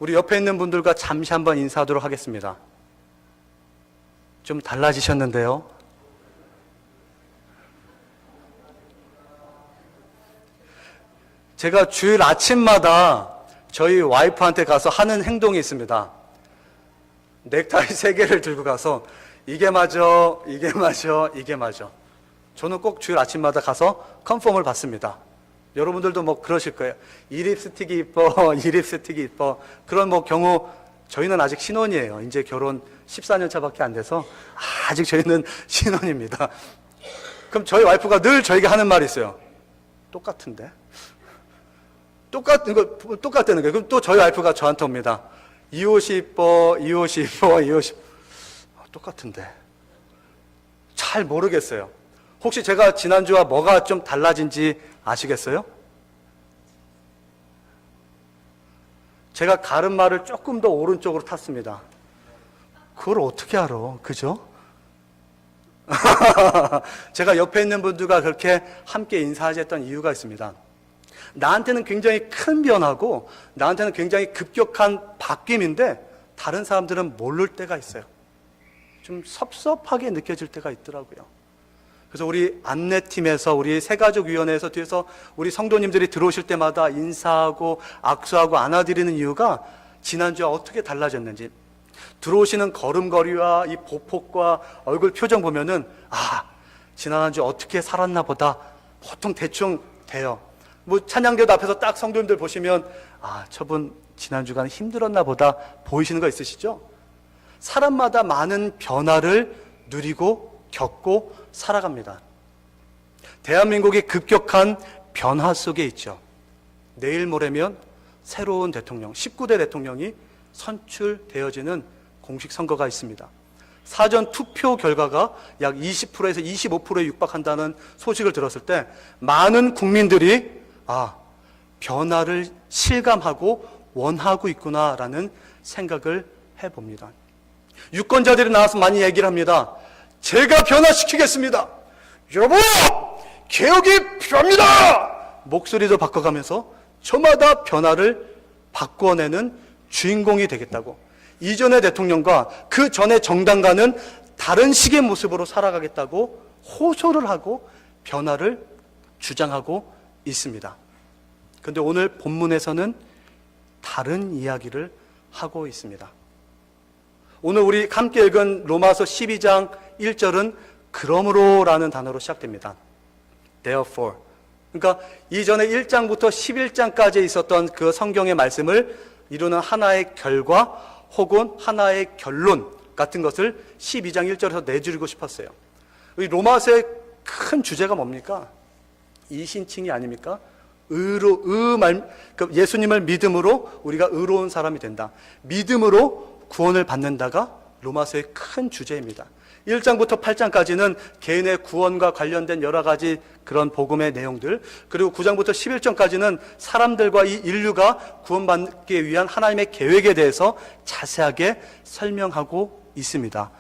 우리 옆에 있는 분들과 잠시 한번 인사하도록 하겠습니다. 좀 달라지셨는데요. 제가 주일 아침마다 저희 와이프한테 가서 하는 행동이 있습니다. 넥타이 3개를 들고 가서 이게 맞아, 이게 맞아, 이게 맞아. 저는 꼭 주일 아침마다 가서 컨펌을 받습니다. 여러분들도 뭐 그러실 거예요. 이 립스틱이 이뻐, 이 립스틱이 이뻐. 그런 뭐 경우, 저희는 아직 신혼이에요. 이제 결혼 14년 차밖에 안 돼서 아직 저희는 신혼입니다. 그럼 저희 와이프가 늘 저에게 하는 말이 있어요. 똑같은데? 똑같다는 거예요. 그럼 또 저희 와이프가 저한테 옵니다. 이 옷이 이뻐, 이 옷이 이뻐, 이 옷이 똑같은데. 잘 모르겠어요. 혹시 제가 지난주와 뭐가 좀 달라진지 아시겠어요? 제가 가르마를 조금 더 오른쪽으로 탔습니다. 그걸 어떻게 알아? 그죠? 제가 옆에 있는 분들과 그렇게 함께 인사하지 했던 이유가 있습니다. 나한테는 굉장히 큰 변화고 나한테는 굉장히 급격한 바뀜인데 다른 사람들은 모를 때가 있어요. 좀 섭섭하게 느껴질 때가 있더라고요. 그래서 우리 안내팀에서 우리 새가족위원회에서 뒤에서 우리 성도님들이 들어오실 때마다 인사하고 악수하고 안아드리는 이유가 지난주와 어떻게 달라졌는지, 들어오시는 걸음걸이와 이 보폭과 얼굴 표정 보면은 지난 한 주 어떻게 살았나 보다 보통 대충 돼요. 뭐 찬양대도 앞에서 딱 성도님들 보시면 저분 지난주간 힘들었나 보다 보이시는 거 있으시죠? 사람마다 많은 변화를 누리고 겪고 살아갑니다. 대한민국이 급격한 변화 속에 있죠. 내일 모레면 새로운 대통령, 19대 대통령이 선출되어지는 공식 선거가 있습니다. 사전 투표 결과가 약 20%에서 25%에 육박한다는 소식을 들었을 때 많은 국민들이 변화를 실감하고 원하고 있구나라는 생각을 해봅니다. 유권자들이 나와서 많이 얘기를 합니다. 제가 변화시키겠습니다. 여러분, 개혁이 필요합니다. 목소리도 바꿔가면서 저마다 변화를 바꿔내는 주인공이 되겠다고. 이전의 대통령과 그 전의 정당과는 다른 식의 모습으로 살아가겠다고 호소를 하고 변화를 주장하고 있습니다. 그런데 오늘 본문에서는 다른 이야기를 하고 있습니다. 오늘 우리 함께 읽은 로마서 12장 1절은 그러므로라는 단어로 시작됩니다. Therefore. 그러니까 이전에 1장부터 11장까지 있었던 그 성경의 말씀을 이루는 하나의 결과 혹은 하나의 결론 같은 것을 12장 1절에서 내주고 싶었어요. 이 로마서의 큰 주제가 뭡니까? 이신칭이 아닙니까? 예수님을 믿음으로 우리가 의로운 사람이 된다. 믿음으로 구원을 받는다가 로마서의 큰 주제입니다. 1장부터 8장까지는 개인의 구원과 관련된 여러 가지 그런 복음의 내용들, 그리고 9장부터 11장까지는 사람들과 이 인류가 구원받기 위한 하나님의 계획에 대해서 자세하게 설명하고 있습니다.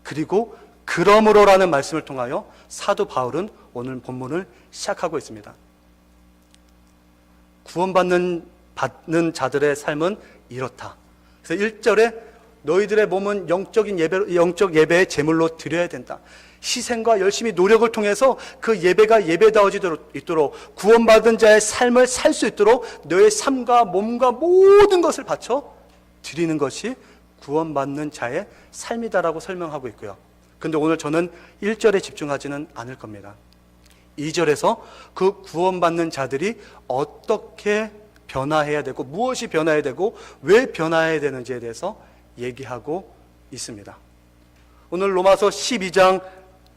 그리고 그러므로라는 말씀을 통하여 사도 바울은 오늘 본문을 시작하고 있습니다. 구원받는 자들의 삶은 이렇다. 그래서 1절에 너희들의 몸은 영적 예배의 제물로 드려야 된다. 희생과 열심히 노력을 통해서 그 예배가 예배다워지도록 구원받은 자의 삶을 살 수 있도록 너의 삶과 몸과 모든 것을 바쳐 드리는 것이 구원받는 자의 삶이다라고 설명하고 있고요. 그런데 오늘 저는 1절에 집중하지는 않을 겁니다. 2절에서 그 구원받는 자들이 어떻게 변화해야 되고 무엇이 변화해야 되고 왜 변화해야 되는지에 대해서 얘기하고 있습니다. 오늘 로마서 12장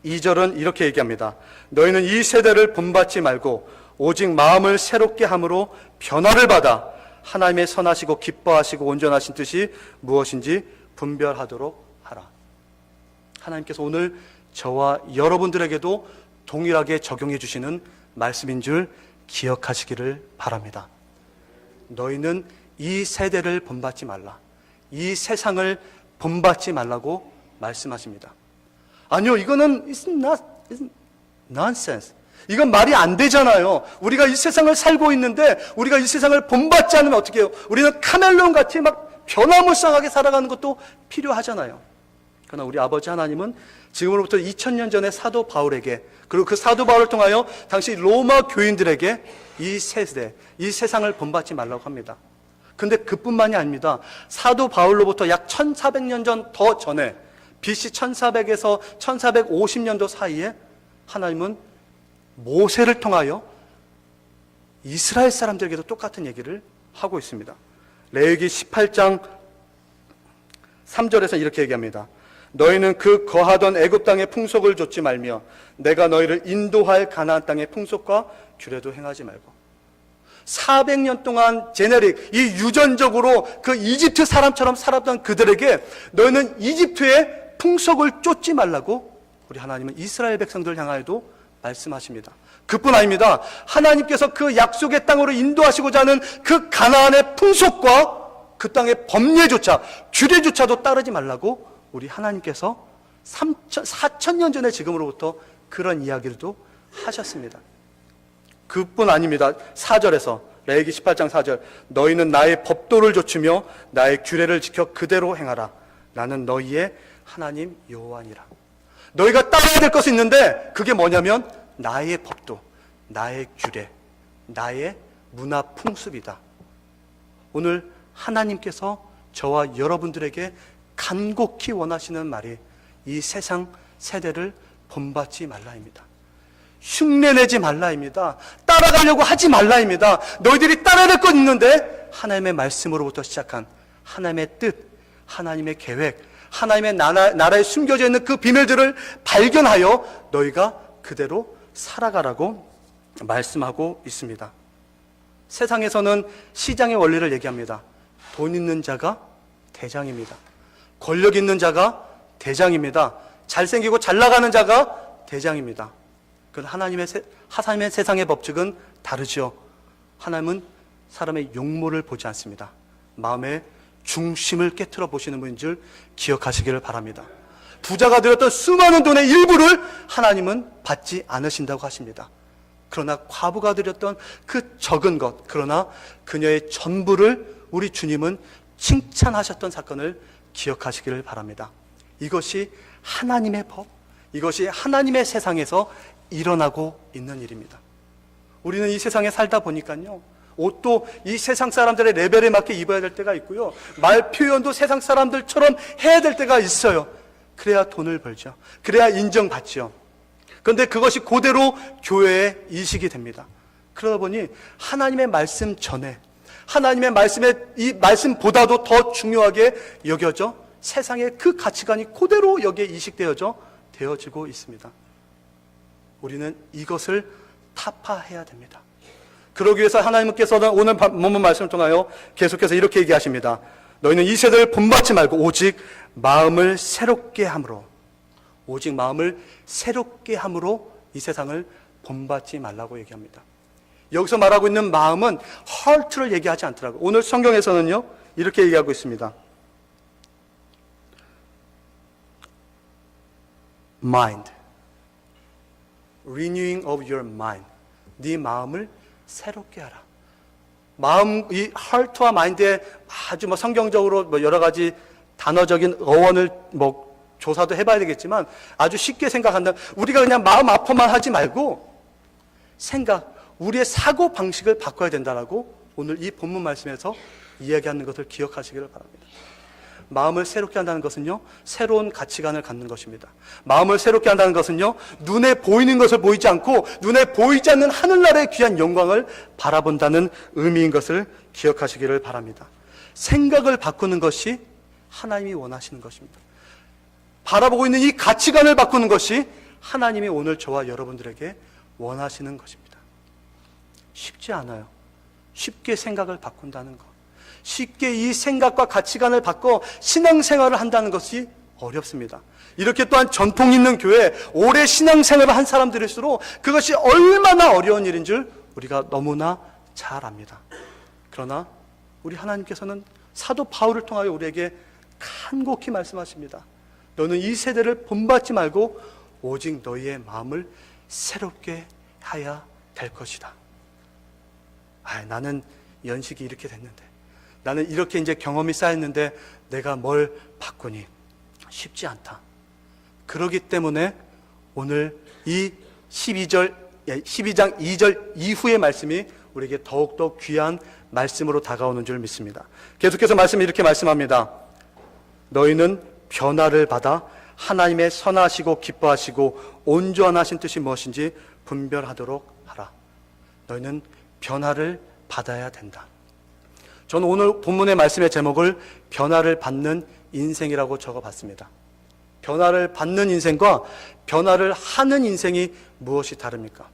2절은 이렇게 얘기합니다. 너희는 이 세대를 본받지 말고 오직 마음을 새롭게 함으로 변화를 받아 하나님의 선하시고 기뻐하시고 온전하신 뜻이 무엇인지 분별하도록 하라. 하나님께서 오늘 저와 여러분들에게도 동일하게 적용해 주시는 말씀인 줄 기억하시기를 바랍니다. 너희는 이 세대를 본받지 말라. 이 세상을 본받지 말라고 말씀하십니다. 아니요, 이거는 it's nonsense. 이건 말이 안 되잖아요. 우리가 이 세상을 살고 있는데 우리가 이 세상을 본받지 않으면 어떻게 해요? 우리는 카멜레온 같이 막 변화무쌍하게 살아가는 것도 필요하잖아요. 그러나 우리 아버지 하나님은 지금으로부터 2000년 전에 사도 바울에게, 그리고 그 사도 바울을 통하여 당시 로마 교인들에게 이 세대, 이 세상을 본받지 말라고 합니다. 근데 그뿐만이 아닙니다. 사도 바울로부터 약 1400년 전 더 전에 BC 1400에서 1450년도 사이에 하나님은 모세를 통하여 이스라엘 사람들에게도 똑같은 얘기를 하고 있습니다. 레위기 18장 3절에서 이렇게 얘기합니다. 너희는 그 거하던 애굽 땅의 풍속을 좇지 말며 내가 너희를 인도할 가나안 땅의 풍속과 규례도 행하지 말고. 400년 동안 제네릭, 이 유전적으로 그 이집트 사람처럼 살았던 그들에게 너희는 이집트의 풍속을 쫓지 말라고 우리 하나님은 이스라엘 백성들을 향하여도 말씀하십니다. 그뿐 아닙니다. 하나님께서 그 약속의 땅으로 인도하시고자 하는 그 가나안의 풍속과 그 땅의 법례조차, 규례조차도 따르지 말라고 우리 하나님께서 4,000년 전에 지금으로부터 그런 이야기도 하셨습니다. 그뿐 아닙니다. 4절에서 레위기 18장 4절 너희는 나의 법도를 좇으며 나의 규례를 지켜 그대로 행하라. 나는 너희의 하나님 여호와니라. 너희가 따라야 될 것이 있는데 그게 뭐냐면 나의 법도, 나의 규례, 나의 문화 풍습이다. 오늘 하나님께서 저와 여러분들에게 간곡히 원하시는 말이 이 세상 세대를 본받지 말라입니다. 흉내내지 말라입니다. 따라가려고 하지 말라입니다. 너희들이 따라야 될 것 있는데 하나님의 말씀으로부터 시작한 하나님의 뜻, 하나님의 계획, 하나님의 나라에 숨겨져 있는 그 비밀들을 발견하여 너희가 그대로 살아가라고 말씀하고 있습니다. 세상에서는 시장의 원리를 얘기합니다. 돈 있는 자가 대장입니다. 권력 있는 자가 대장입니다. 잘생기고 잘 나가는 자가 대장입니다. 하나님의 세상의 법칙은 다르죠. 하나님은 사람의 용모를 보지 않습니다. 마음의 중심을 깨트려 보시는 분인 줄 기억하시기를 바랍니다. 부자가 드렸던 수많은 돈의 일부를 하나님은 받지 않으신다고 하십니다. 그러나 과부가 드렸던 그 적은 것, 그러나 그녀의 전부를 우리 주님은 칭찬하셨던 사건을 기억하시기를 바랍니다. 이것이 하나님의 법, 이것이 하나님의 세상에서 일어나고 있는 일입니다. 우리는 이 세상에 살다 보니까요, 옷도 이 세상 사람들의 레벨에 맞게 입어야 될 때가 있고요, 말 표현도 세상 사람들처럼 해야 될 때가 있어요. 그래야 돈을 벌죠. 그래야 인정받죠. 그런데 그것이 그대로 교회의 이식이 됩니다. 그러다 보니 하나님의 말씀 전에, 하나님의 이 말씀보다도 더 중요하게 여겨져 세상의 그 가치관이 그대로 여기에 이식되어지고 있습니다. 우리는 이것을 타파해야 됩니다. 그러기 위해서 하나님께서는 오늘 본문 말씀을 통하여 계속해서 이렇게 얘기하십니다. 너희는 이 세대를 본받지 말고 오직 마음을 새롭게 함으로, 오직 마음을 새롭게 함으로 이 세상을 본받지 말라고 얘기합니다. 여기서 말하고 있는 마음은 heart를 얘기하지 않더라고요. 오늘 성경에서는요 이렇게 얘기하고 있습니다. mind, renewing of your mind. 네 마음을 새롭게 하라. 마음, 이 heart와 mind에 아주 성경적으로 여러 가지 단어적인 어원을 조사도 해봐야 되겠지만 아주 쉽게 생각한다. 우리가 그냥 마음 아파만 하지 말고 우리의 사고 방식을 바꿔야 된다라고 오늘 이 본문 말씀에서 이야기하는 것을 기억하시기를 바랍니다. 마음을 새롭게 한다는 것은요, 새로운 가치관을 갖는 것입니다. 마음을 새롭게 한다는 것은요, 눈에 보이는 것을 보이지 않고 눈에 보이지 않는 하늘나라의 귀한 영광을 바라본다는 의미인 것을 기억하시기를 바랍니다. 생각을 바꾸는 것이 하나님이 원하시는 것입니다. 바라보고 있는 이 가치관을 바꾸는 것이 하나님이 오늘 저와 여러분들에게 원하시는 것입니다. 쉽지 않아요. 쉽게 생각을 바꾼다는 것, 쉽게 이 생각과 가치관을 바꿔 신앙생활을 한다는 것이 어렵습니다. 이렇게 또한 전통 있는 교회, 오래 신앙생활을 한 사람들일수록 그것이 얼마나 어려운 일인 줄 우리가 너무나 잘 압니다. 그러나 우리 하나님께서는 사도 바울을 통하여 우리에게 간곡히 말씀하십니다. 너는 이 세대를 본받지 말고 오직 너희의 마음을 새롭게 해야 될 것이다. 나는 연식이 이렇게 됐는데, 나는 이렇게 이제 경험이 쌓였는데 내가 뭘 바꾸니? 쉽지 않다. 그렇기 때문에 오늘 이 12장 2절 이후의 말씀이 우리에게 더욱더 귀한 말씀으로 다가오는 줄 믿습니다. 계속해서 말씀이 이렇게 말씀합니다. 너희는 변화를 받아 하나님의 선하시고 기뻐하시고 온전하신 뜻이 무엇인지 분별하도록 하라. 너희는 변화를 받아야 된다. 저는 오늘 본문의 말씀의 제목을 변화를 받는 인생이라고 적어봤습니다. 변화를 받는 인생과 변화를 하는 인생이 무엇이 다릅니까?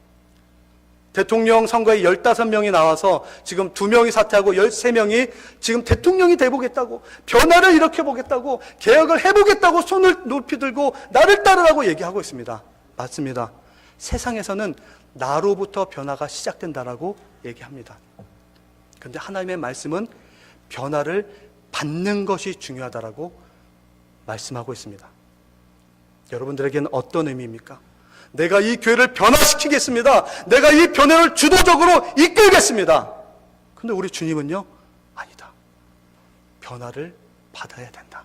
대통령 선거에 15명이 나와서 지금 2명이 사퇴하고 13명이 지금 대통령이 돼보겠다고, 변화를 일으켜보겠다고, 개혁을 해보겠다고 손을 높이 들고 나를 따르라고 얘기하고 있습니다. 맞습니다. 세상에서는 나로부터 변화가 시작된다라고 얘기합니다. 그런데 하나님의 말씀은 변화를 받는 것이 중요하다라고 말씀하고 있습니다. 여러분들에게는 어떤 의미입니까? 내가 이 교회를 변화시키겠습니다. 내가 이 변화를 주도적으로 이끌겠습니다. 근데 우리 주님은요, 아니다. 변화를 받아야 된다.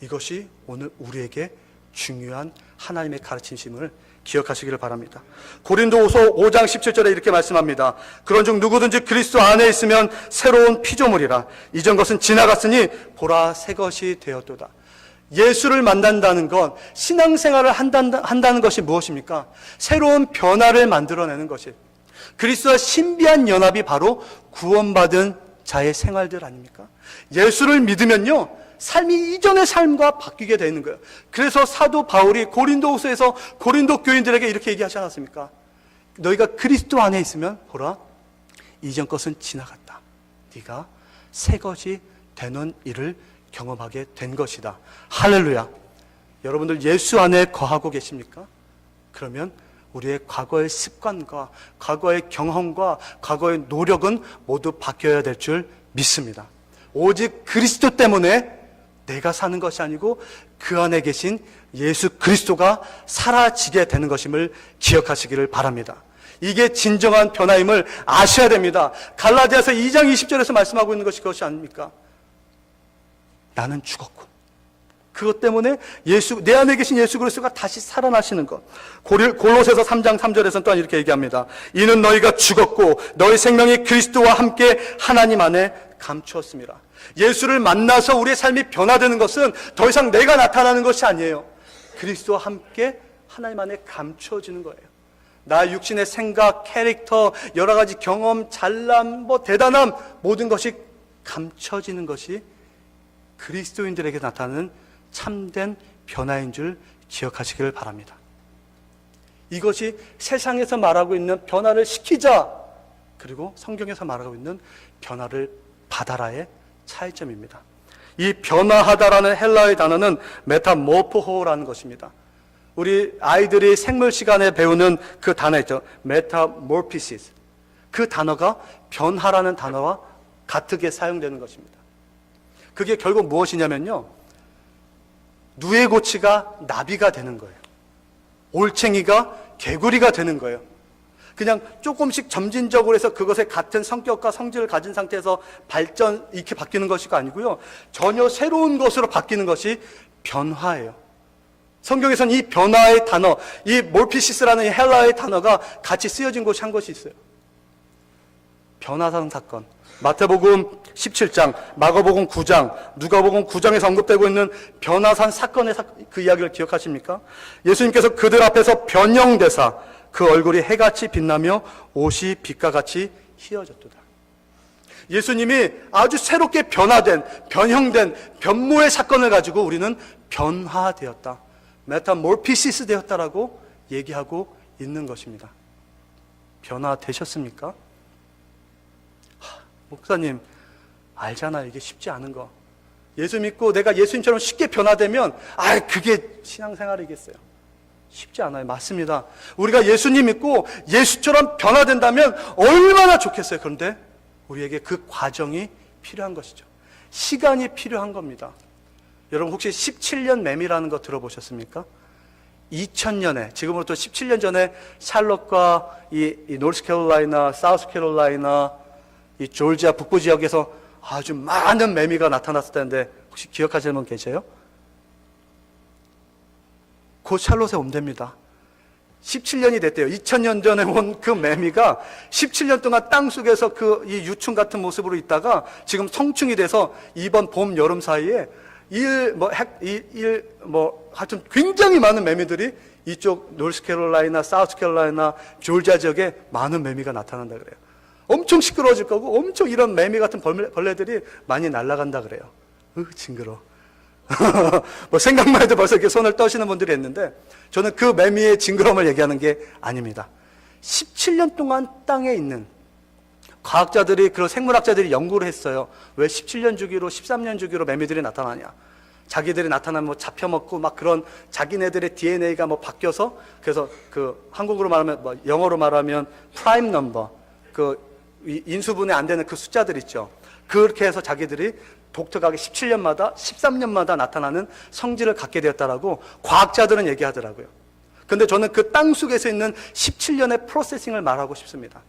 이것이 오늘 우리에게 중요한 하나님의 가르치심을 기억하시기를 바랍니다. 고린도후서 5장 17절에 이렇게 말씀합니다. 그런즉 누구든지 그리스도 안에 있으면 새로운 피조물이라. 이전 것은 지나갔으니 보라 새 것이 되었도다. 예수를 만난다는 것, 신앙생활을 한다는 것이 무엇입니까? 새로운 변화를 만들어내는 것이, 그리스도와 신비한 연합이 바로 구원받은 자의 생활들 아닙니까? 예수를 믿으면요, 삶이 이전의 삶과 바뀌게 되는 거예요. 그래서 사도 바울이 고린도후서에서 고린도 교인들에게 이렇게 얘기하지 않았습니까? 너희가 그리스도 안에 있으면 보라, 이전 것은 지나갔다. 네가 새 것이 되는 일을 경험하게 된 것이다. 할렐루야. 여러분들 예수 안에 거하고 계십니까? 그러면 우리의 과거의 습관과 과거의 경험과 과거의 노력은 모두 바뀌어야 될 줄 믿습니다. 오직 그리스도 때문에 내가 사는 것이 아니고 그 안에 계신 예수 그리스도가 사라지게 되는 것임을 기억하시기를 바랍니다. 이게 진정한 변화임을 아셔야 됩니다. 갈라디아서 2장 20절에서 말씀하고 있는 것이 그것이 아닙니까? 나는 죽었고 그것 때문에 내 안에 계신 예수 그리스도가 다시 살아나시는 것. 골로새서 3장 3절에서는 또한 이렇게 얘기합니다. 이는 너희가 죽었고 너희 생명이 그리스도와 함께 하나님 안에 감추었습니다. 예수를 만나서 우리의 삶이 변화되는 것은 더 이상 내가 나타나는 것이 아니에요. 그리스도와 함께 하나님 안에 감추어지는 거예요. 나의 육신의 생각, 캐릭터, 여러 가지 경험, 잘남, 대단함, 모든 것이 감춰지는 것이 그리스도인들에게 나타나는 참된 변화인 줄 기억하시기를 바랍니다. 이것이 세상에서 말하고 있는 변화를 시키자, 그리고 성경에서 말하고 있는 변화를 받아라의 차이점입니다. 이 변화하다라는 헬라어의 단어는 메타모포호라는 것입니다. 우리 아이들이 생물 시간에 배우는 그 단어 있죠. 메타모피시스. 그 단어가 변화라는 단어와 같게 사용되는 것입니다. 그게 결국 무엇이냐면요, 누에고치가 나비가 되는 거예요. 올챙이가 개구리가 되는 거예요. 그냥 조금씩 점진적으로 해서 그것의 같은 성격과 성질을 가진 상태에서 이렇게 바뀌는 것이 아니고요, 전혀 새로운 것으로 바뀌는 것이 변화예요. 성경에서는 이 변화의 단어, 이 몰피시스라는 이 헬라의 단어가 같이 쓰여진 곳이 한 곳이 있어요. 변화상 사건. 마태복음 17장, 마가복음 9장, 누가복음 9장에서 언급되고 있는 변화산 사건의 그 이야기를 기억하십니까? 예수님께서 그들 앞에서 변형되사 그 얼굴이 해같이 빛나며 옷이 빛과 같이 희어졌도다. 예수님이 아주 새롭게 변형된 변모의 사건을 가지고 우리는 변화되었다, 메타몰피시스 되었다라고 얘기하고 있는 것입니다. 변화되셨습니까? 목사님, 알잖아, 이게 쉽지 않은 거. 예수 믿고 내가 예수님처럼 쉽게 변화되면 그게 신앙생활이겠어요? 쉽지 않아요. 맞습니다. 우리가 예수님 믿고 예수처럼 변화된다면 얼마나 좋겠어요. 그런데 우리에게 그 과정이 필요한 것이죠. 시간이 필요한 겁니다. 여러분 혹시 17년 매미라는 거 들어보셨습니까? 2000년에, 지금으로부터 17년 전에 샬럿과 이 노스캐롤라이나, 사우스캐롤라이나, 이 조지아 북부 지역에서 아주 많은 매미가 나타났을 때 혹시 기억하시는 분 계세요? 곧 샬롯에 온답니다. 17년이 됐대요. 2000년 전에 온 그 매미가 17년 동안 땅속에서 이 유충 같은 모습으로 있다가 지금 성충이 돼서 이번 봄, 여름 사이에 하여튼 굉장히 많은 매미들이 이쪽 노스캐롤라이나, 사우스캐롤라이나, 조지아 지역에 많은 매미가 나타난다 그래요. 엄청 시끄러워질 거고 엄청 이런 매미 같은 벌레들이 많이 날아간다 그래요. 징그러워. 생각만 해도 벌써 이렇게 손을 떠시는 분들이 있는데 저는 그 매미의 징그러움을 얘기하는 게 아닙니다. 17년 동안 땅에 있는 과학자들이, 그런 생물학자들이 연구를 했어요. 왜 17년 주기로, 13년 주기로 매미들이 나타나냐. 자기들이 나타나면 잡혀먹고 막 그런 자기네들의 DNA가 바뀌어서, 그래서 한국어로 말하면, 영어로 말하면 프라임 넘버, 인수분해 안 되는 그 숫자들 있죠. 그렇게 해서 자기들이 독특하게 17년마다, 13년마다 나타나는 성질을 갖게 되었다라고 과학자들은 얘기하더라고요. 근데 저는 그 땅속에서 있는 17년의 프로세싱을 말하고 싶습니다.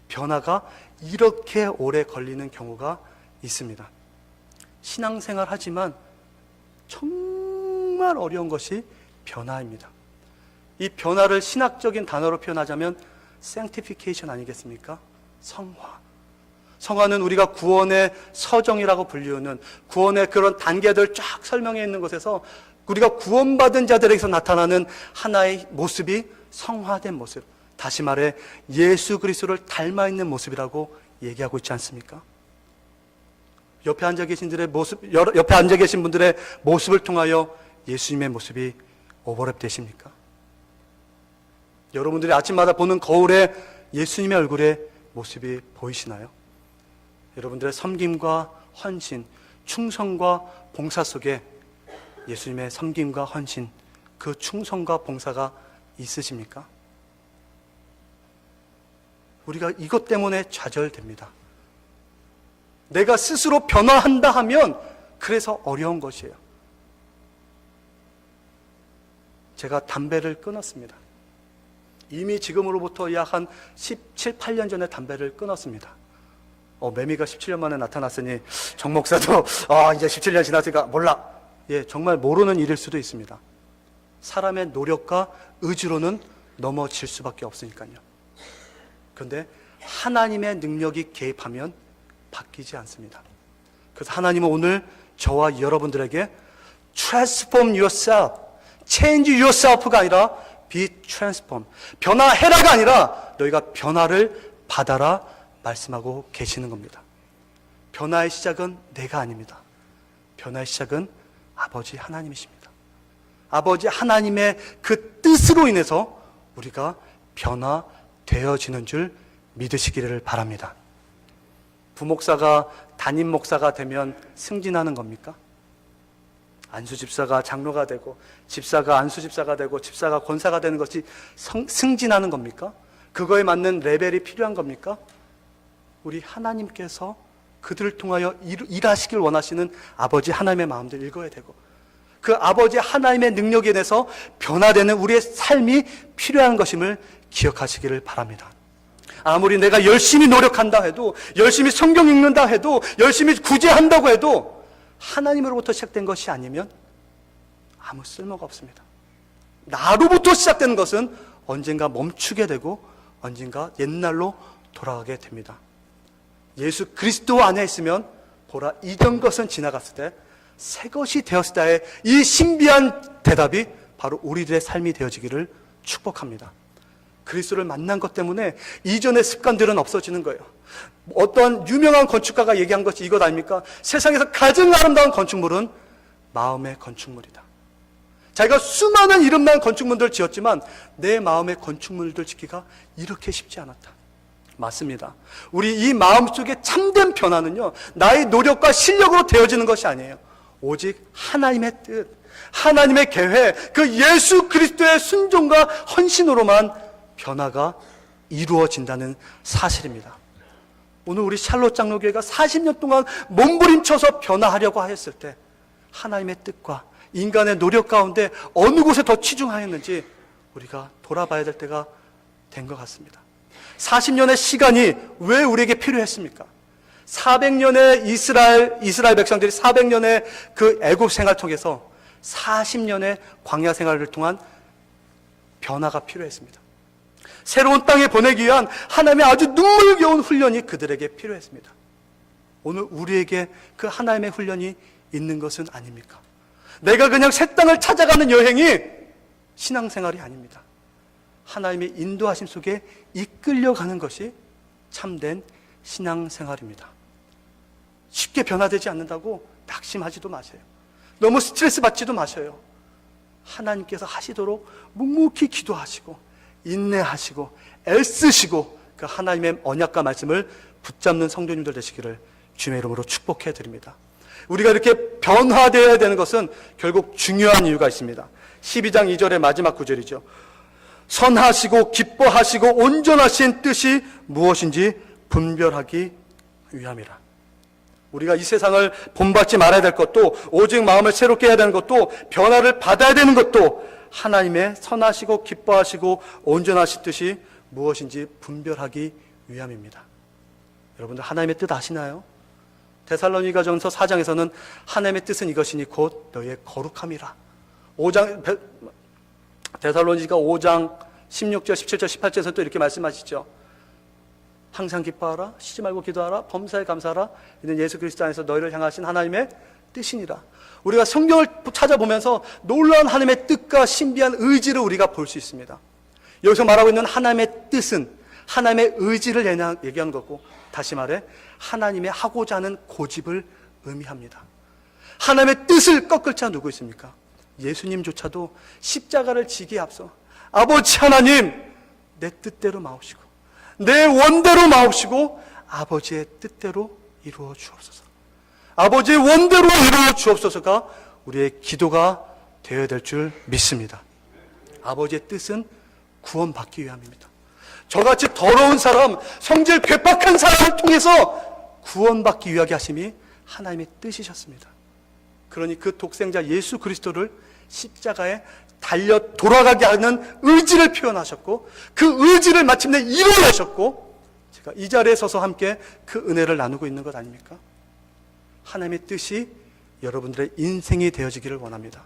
변화가 이렇게 오래 걸리는 경우가 있습니다. 신앙생활 하지만 정말 어려운 것이 변화입니다. 이 변화를 신학적인 단어로 표현하자면 sanctification 아니겠습니까? 성화. 성화는 우리가 구원의 서정이라고 불리우는 구원의 그런 단계들 쫙 설명해 있는 곳에서 우리가 구원받은 자들에게서 나타나는 하나의 모습이 성화된 모습. 다시 말해 예수 그리스도를 닮아 있는 모습이라고 얘기하고 있지 않습니까? 옆에 앉아 계신 분들의 모습을 통하여 예수님의 모습이 오버랩 되십니까? 여러분들이 아침마다 보는 거울에 예수님의 얼굴의 모습이 보이시나요? 여러분들의 섬김과 헌신, 충성과 봉사 속에 예수님의 섬김과 헌신, 그 충성과 봉사가 있으십니까? 우리가 이것 때문에 좌절됩니다. 내가 스스로 변화한다 하면 그래서 어려운 것이에요. 제가 담배를 끊었습니다. 이미 지금으로부터 약 한 17, 8년 전에 담배를 끊었습니다. 매미가 17년 만에 나타났으니 정 목사도 이제 17년 지났으니까 몰라. 정말 모르는 일일 수도 있습니다. 사람의 노력과 의지로는 넘어질 수밖에 없으니까요. 그런데 하나님의 능력이 개입하면 바뀌지 않습니다. 그래서 하나님은 오늘 저와 여러분들에게 transform yourself, change yourself가 아니라 be transformed, 변화해라가 아니라 너희가 변화를 받아라 말씀하고 계시는 겁니다. 변화의 시작은 내가 아닙니다. 변화의 시작은 아버지 하나님이십니다. 아버지 하나님의 그 뜻으로 인해서 우리가 변화되어지는 줄 믿으시기를 바랍니다. 부목사가 담임 목사가 되면 승진하는 겁니까? 안수집사가 장로가 되고 집사가 안수집사가 되고 집사가 권사가 되는 것이 승진하는 겁니까? 그거에 맞는 레벨이 필요한 겁니까? 우리 하나님께서 그들을 통하여 일하시길 원하시는 아버지 하나님의 마음들 읽어야 되고 그 아버지 하나님의 능력에 대해서 변화되는 우리의 삶이 필요한 것임을 기억하시기를 바랍니다. 아무리 내가 열심히 노력한다 해도, 열심히 성경 읽는다 해도, 열심히 구제한다고 해도 하나님으로부터 시작된 것이 아니면 아무 쓸모가 없습니다. 나로부터 시작되는 것은 언젠가 멈추게 되고 언젠가 옛날로 돌아가게 됩니다. 예수 그리스도 안에 있으면 보라, 이전 것은 지나갔을 때 새 것이 되었을 때의 이 신비한 대답이 바로 우리들의 삶이 되어지기를 축복합니다. 그리스도를 만난 것 때문에 이전의 습관들은 없어지는 거예요. 어떤 유명한 건축가가 얘기한 것이 이것 아닙니까? 세상에서 가장 아름다운 건축물은 마음의 건축물이다. 자기가 수많은 이름난 건축물들을 지었지만 내 마음의 건축물들 짓기가 이렇게 쉽지 않았다. 맞습니다. 우리 이 마음속에 참된 변화는요, 나의 노력과 실력으로 되어지는 것이 아니에요. 오직 하나님의 뜻, 하나님의 계획, 그 예수 그리스도의 순종과 헌신으로만 변화가 이루어진다는 사실입니다. 오늘 우리 샬롯 장로교회가 40년 동안 몸부림쳐서 변화하려고 하였을 때 하나님의 뜻과 인간의 노력 가운데 어느 곳에 더 치중하였는지 우리가 돌아봐야 될 때가 된 것 같습니다. 40년의 시간이 왜 우리에게 필요했습니까? 400년의 이스라엘 백성들이 400년의 그 애굽 생활 통해서 40년의 광야 생활을 통한 변화가 필요했습니다. 새로운 땅에 보내기 위한 하나님의 아주 눈물겨운 훈련이 그들에게 필요했습니다. 오늘 우리에게 그 하나님의 훈련이 있는 것은 아닙니까? 내가 그냥 새 땅을 찾아가는 여행이 신앙생활이 아닙니다. 하나님의 인도하심 속에 이끌려가는 것이 참된 신앙생활입니다. 쉽게 변화되지 않는다고 낙심하지도 마세요. 너무 스트레스 받지도 마셔요. 하나님께서 하시도록 묵묵히 기도하시고 인내하시고 애쓰시고 그 하나님의 언약과 말씀을 붙잡는 성도님들 되시기를 주님의 이름으로 축복해 드립니다. 우리가 이렇게 변화되어야 되는 것은 결국 중요한 이유가 있습니다. 12장 2절의 마지막 구절이죠. 선하시고 기뻐하시고 온전하신 뜻이 무엇인지 분별하기 위함이라. 우리가 이 세상을 본받지 말아야 될 것도, 오직 마음을 새롭게 해야 되는 것도, 변화를 받아야 되는 것도 하나님의 선하시고 기뻐하시고 온전하신 뜻이 무엇인지 분별하기 위함입니다. 여러분들 하나님의 뜻 아시나요? 데살로니가전서 4장에서는 하나님의 뜻은 이것이니 곧 너희의 거룩함이라. 데살로니가 5장 16절, 17절, 18절에서 또 이렇게 말씀하시죠. 항상 기뻐하라, 쉬지 말고 기도하라, 범사에 감사하라. 이는 예수 그리스도 안에서 너희를 향하신 하나님의 뜻이니라. 우리가 성경을 찾아보면서 놀라운 하나님의 뜻과 신비한 의지를 우리가 볼 수 있습니다. 여기서 말하고 있는 하나님의 뜻은 하나님의 의지를 얘기하는 거고, 다시 말해 하나님의 하고자 하는 고집을 의미합니다. 하나님의 뜻을 꺾을 자 누구 있습니까? 예수님조차도 십자가를 지기에 앞서 아버지 하나님, 내 뜻대로 마옵시고 내 원대로 마옵시고 아버지의 뜻대로 이루어 주옵소서, 아버지의 원대로 이루어 주옵소서가 우리의 기도가 되어야 될 줄 믿습니다. 아버지의 뜻은 구원받기 위함입니다. 저같이 더러운 사람, 성질 괴팍한 사람을 통해서 구원받기 위하게 하심이 하나님의 뜻이셨습니다. 그러니 그 독생자 예수 그리스도를 십자가에 달려 돌아가게 하는 의지를 표현하셨고, 그 의지를 마침내 이루어내셨고, 제가 이 자리에 서서 함께 그 은혜를 나누고 있는 것 아닙니까? 하나님의 뜻이 여러분들의 인생이 되어지기를 원합니다.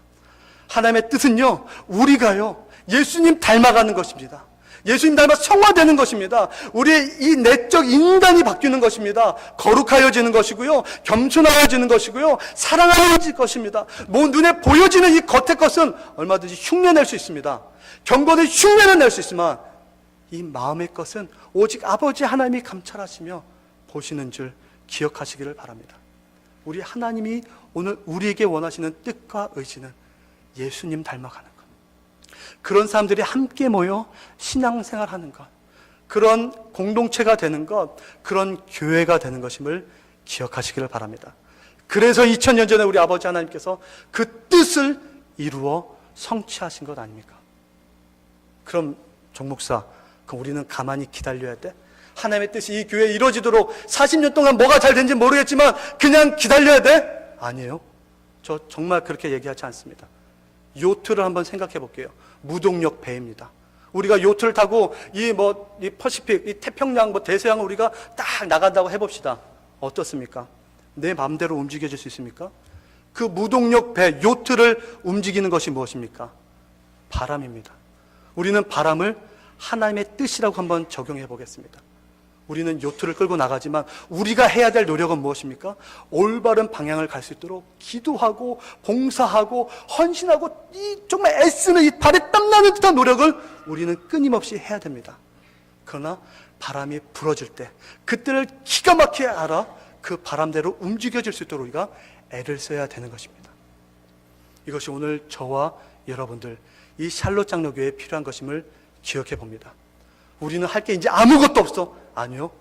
하나님의 뜻은요, 우리가요 예수님 닮아가는 것입니다. 예수님 닮아 성화되는 것입니다. 우리의 이 내적 인간이 바뀌는 것입니다. 거룩하여지는 것이고요, 겸손하여지는 것이고요, 사랑하여질 것입니다. 뭐 눈에 보여지는 이 겉의 것은 얼마든지 흉내낼 수 있습니다. 경건의 흉내는 낼 수 있지만 이 마음의 것은 오직 아버지 하나님이 감찰하시며 보시는 줄 기억하시기를 바랍니다. 우리 하나님이 오늘 우리에게 원하시는 뜻과 의지는 예수님 닮아가는 것, 그런 사람들이 함께 모여 신앙생활하는 것, 그런 공동체가 되는 것, 그런 교회가 되는 것임을 기억하시기를 바랍니다. 그래서 2000년 전에 우리 아버지 하나님께서 그 뜻을 이루어 성취하신 것 아닙니까? 그럼 정 목사, 그럼 우리는 가만히 기다려야 돼? 하나님의 뜻이 이 교회에 이루어지도록 40년 동안 뭐가 잘 된지 모르겠지만 그냥 기다려야 돼? 아니에요. 저 정말 그렇게 얘기하지 않습니다. 요트를 한번 생각해 볼게요. 무동력 배입니다. 우리가 요트를 타고 이 퍼시픽, 이 태평양, 대서양을 우리가 딱 나간다고 해봅시다. 어떻습니까? 내 마음대로 움직여질 수 있습니까? 그 무동력 배, 요트를 움직이는 것이 무엇입니까? 바람입니다. 우리는 바람을 하나님의 뜻이라고 한번 적용해 보겠습니다. 우리는 요트를 끌고 나가지만 우리가 해야 될 노력은 무엇입니까? 올바른 방향을 갈 수 있도록 기도하고 봉사하고 헌신하고 이 정말 애쓰는 이 발에 땀나는 듯한 노력을 우리는 끊임없이 해야 됩니다. 그러나 바람이 불어질 때 그때를 기가 막히게 알아 그 바람대로 움직여질 수 있도록 우리가 애를 써야 되는 것입니다. 이것이 오늘 저와 여러분들 이 샬롯 장로교회에 필요한 것임을 기억해 봅니다. 우리는 할 게 이제 아무것도 없어. 아니요.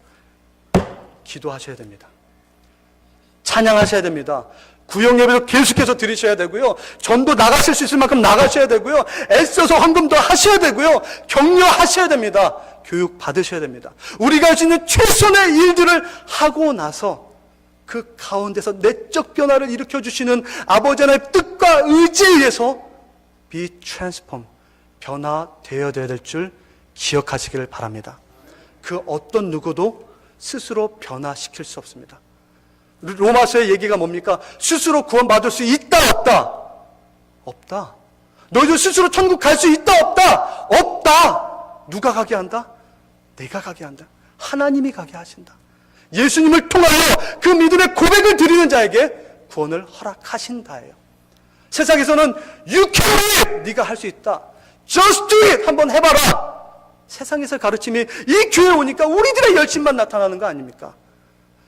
기도하셔야 됩니다. 찬양하셔야 됩니다. 구역 예배도 계속해서 드리셔야 되고요, 전도 나가실 수 있을 만큼 나가셔야 되고요, 애써서 헌금도 하셔야 되고요, 격려하셔야 됩니다. 교육 받으셔야 됩니다. 우리가 할 수 있는 최선의 일들을 하고 나서 그 가운데서 내적 변화를 일으켜주시는 아버지 하나님의 뜻과 의지에 의해서 be transformed, 변화되어야 될 줄 기억하시기를 바랍니다. 그 어떤 누구도 스스로 변화시킬 수 없습니다. 로마서의 얘기가 뭡니까? 스스로 구원받을 수 있다, 없다? 없다. 너희도 스스로 천국 갈 수 있다, 없다? 없다. 누가 가게 한다? 내가 가게 한다. 하나님이 가게 하신다. 예수님을 통하여 그 믿음의 고백을 드리는 자에게 구원을 허락하신다예요. 세상에서는 You can do it! 네가 할 수 있다. Just do it! 한번 해봐라. 세상에서 가르침이 이 교회에 오니까 우리들의 열심만 나타나는 거 아닙니까?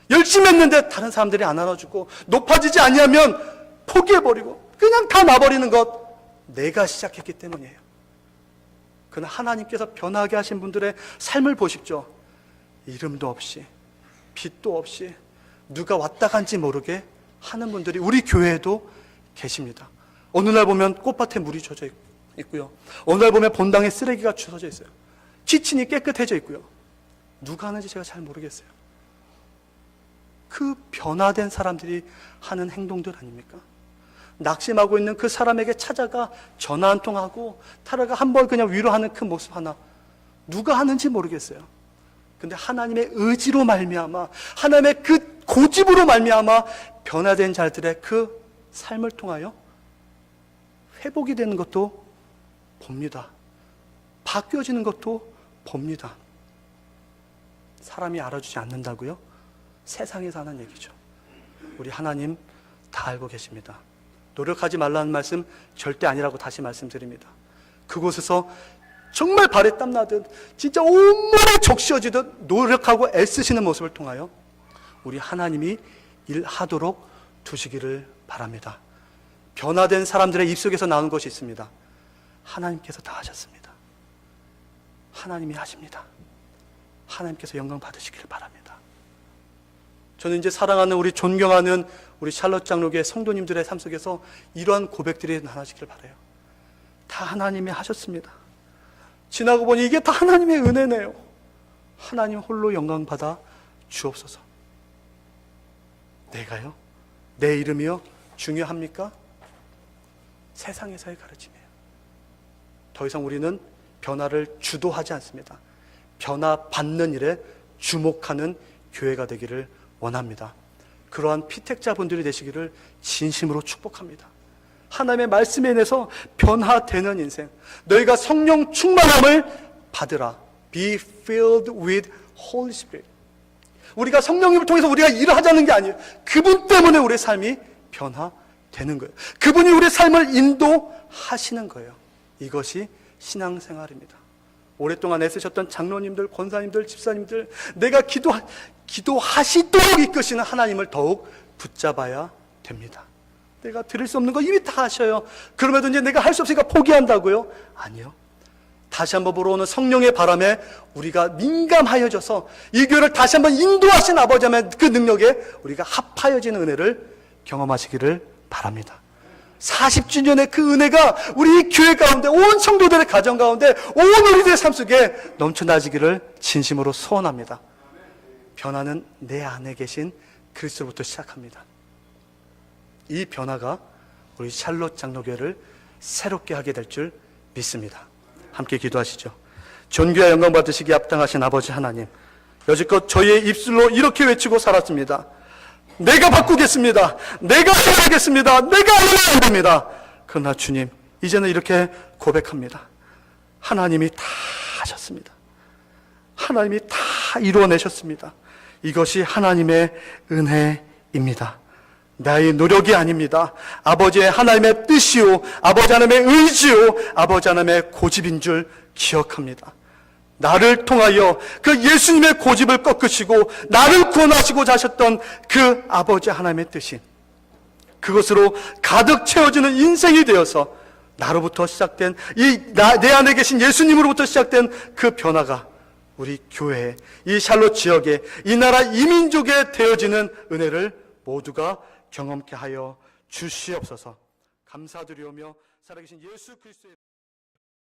열심히 했는데 다른 사람들이 안 알아주고 높아지지 아니하면 포기해버리고 그냥 다 놔버리는 것, 내가 시작했기 때문이에요. 그러나 하나님께서 변하게 하신 분들의 삶을 보십시오. 이름도 없이 빛도 없이 누가 왔다 간지 모르게 하는 분들이 우리 교회에도 계십니다. 어느 날 보면 꽃밭에 물이 젖어 있고요. 어느 날 보면 본당에 쓰레기가 주워져 있어요. 키친이 깨끗해져 있고요. 누가 하는지 제가 잘 모르겠어요. 그 변화된 사람들이 하는 행동들 아닙니까? 낙심하고 있는 그 사람에게 찾아가 전화 한 통하고 타라가 한번 그냥 위로하는 그 모습 하나, 누가 하는지 모르겠어요. 근데 하나님의 의지로 말미암아, 하나님의 그 고집으로 말미암아 변화된 자들의 그 삶을 통하여 회복이 되는 것도 봅니다. 바뀌어지는 것도 봅니다. 사람이 알아주지 않는다고요? 세상에서 하는 얘기죠. 우리 하나님 다 알고 계십니다. 노력하지 말라는 말씀 절대 아니라고 다시 말씀드립니다. 그곳에서 정말 발에 땀나듯 진짜 온몸에 적셔지듯 노력하고 애쓰시는 모습을 통하여 우리 하나님이 일하도록 두시기를 바랍니다. 변화된 사람들의 입속에서 나오는 것이 있습니다. 하나님께서 다 하셨습니다. 하나님이 하십니다. 하나님께서 영광 받으시기를 바랍니다. 저는 이제 사랑하는 우리 존경하는 우리 샬롯 장로교회 성도님들의 삶 속에서 이러한 고백들이 나눠지길 바라요. 다 하나님이 하셨습니다. 지나고 보니 이게 다 하나님의 은혜네요. 하나님 홀로 영광 받아 주옵소서. 내가요? 내 이름이요? 중요합니까? 세상에서의 가르침이에요. 더 이상 우리는 변화를 주도하지 않습니다. 변화받는 일에 주목하는 교회가 되기를 원합니다. 그러한 피택자분들이 되시기를 진심으로 축복합니다. 하나님의 말씀에 인해서 변화되는 인생, 너희가 성령 충만함을 받으라. Be filled with Holy Spirit. 우리가 성령님을 통해서 우리가 일을 하자는 게 아니에요. 그분 때문에 우리의 삶이 변화되는 거예요. 그분이 우리의 삶을 인도하시는 거예요. 이것이 신앙생활입니다. 오랫동안 애쓰셨던 장로님들, 권사님들, 집사님들, 내가 기도하시도록 이끄시는 하나님을 더욱 붙잡아야 됩니다. 내가 드릴 수 없는 거 이미 다 하셔요. 그럼에도 이제 내가 할 수 없으니까 포기한다고요? 아니요. 다시 한번 보러 오는 성령의 바람에 우리가 민감하여져서 이 교회를 다시 한번 인도하신 아버지 하나님의 그 능력에 우리가 합하여지는 은혜를 경험하시기를 바랍니다. 40주년의 그 은혜가 우리 이 교회 가운데, 온 성도들의 가정 가운데, 온 우리들의 삶 속에 넘쳐나지기를 진심으로 소원합니다. 변화는 내 안에 계신 그리스도부터 시작합니다. 이 변화가 우리 샬롯 장로교회를 새롭게 하게 될 줄 믿습니다. 함께 기도하시죠. 존귀와 영광 받으시기에 합당하신 아버지 하나님, 여지껏 저희의 입술로 이렇게 외치고 살았습니다. 내가 바꾸겠습니다. 내가 해야겠습니다. 내가 해야 됩니다. 그러나 주님, 이제는 이렇게 고백합니다. 하나님이 다 하셨습니다. 하나님이 다 이루어내셨습니다. 이것이 하나님의 은혜입니다. 나의 노력이 아닙니다. 아버지의 하나님의 뜻이요, 아버지 하나님의 의지요, 아버지 하나님의 고집인 줄 기억합니다. 나를 통하여 그 예수님의 고집을 꺾으시고 나를 구원하시고자 하셨던 그 아버지 하나님의 뜻이, 그것으로 가득 채워지는 인생이 되어서 나로부터 시작된 내 안에 계신 예수님으로부터 시작된 그 변화가 우리 교회에, 이 샬롯 지역에, 이 나라 이민족에 되어지는 은혜를 모두가 경험케 하여 주시옵소서. 감사드리오며 살아계신 예수 그리스도의